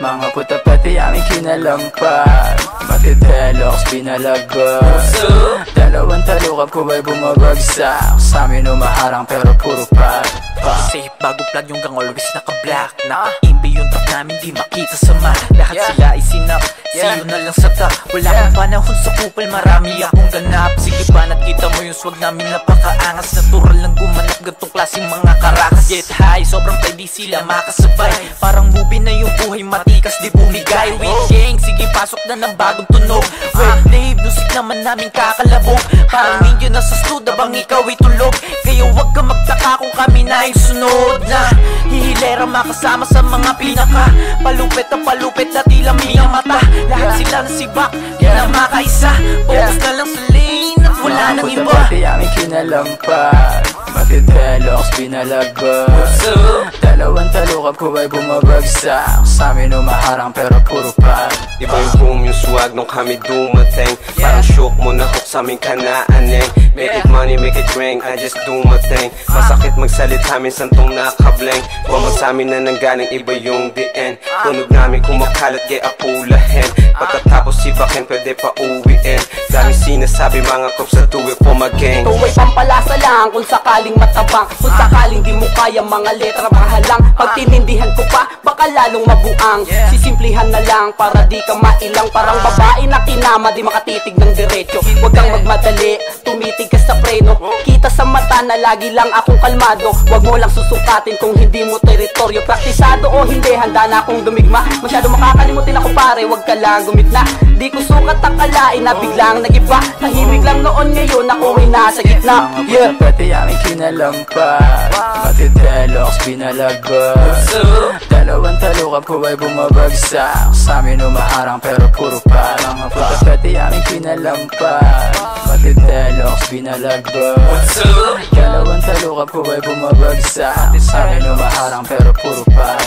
Mga puta pati aming kinalampag, Matitelox pinalagot. Dalawang talukap ko ay bumabagsak, sa amin umaharang pero puro pat. Safe bago plug yung gang always naka-black. Naka-imbi yung truck namin di makita sa map. Lahat sila ay sinap, siyo na lang sa top. Wala kang panahon sa kupal, marami akong ganap. Sige ba nakita mo yung swag namin napakaangas. Natural lang gumanap gantong klaseng mga karakas. Get high, sobrang pwede sila makasabay. Parang movie na yung buhay matikas di bumigay. With gang, sige pasok na ng bagong tunog. Web Dave, music naman namin kakalabog. Parang ninyo nasa stud abang ikaw ay tulog. Kaya wag ka magtaka kung kami na yung sunod na hihilera makasama sa mga pinaka palupit na palupit na tila miyang mata. Lahat sila nasibak, di na makaisa. Focus na lang sa lane at wala nang iba. Pati aming kinalampag, Matitelox pinalagot. Dalawang talukap ko ay bumabagsak, sa amin umaharang pero puro pat. Iba yung boom yung swag nung kami dumating. Parang shook mo na hook sa aming kanaaneng. Make it money, make it ring, I just do my thing. Masakit magsalita, minsan tong nakableng. Wamag sa amin na nanggaling, iba yung the end. Tunog namin kumakalat, gaya apulahin. Pagkatapos si Baken, pwede pa uwiin. Daming sinasabi mga cops na do it for my gang. Ito ay pampalasa lang kung sakaling matabang. Kung sakaling di mo kaya mga letra mahalang. Pag tinindihan ko pa, baka lalong mabuang. Sisimplihan na lang para di ka mailang. Parang babae na kinama, di makatitig ng diretso. Huwag kang magmadali, tumitig ka sa preno. Kita sa mata na lagi lang akong kalmado. Huwag mo lang susukatin kung hindi mo teritoryo. Praktisado o hindi, handa na akong dumigma. Masyado makakalimutin ako pare, huwag ka lang gumigna. Di ko sukat akalain na biglang nagiba. Tahimik lang noon, ngayon ako'y nasa gitna. Mga pati aming kinalampag, Matitelox pinalagot. Dalawang talukap ko ay bumabagsak, sa amin umaharang pero puro pat. Mga puta pati aming kinalampag, Matitelox pinalagot. Dalawang talukap ko ay bumabagsak, sa amin umaharang pero puro pat.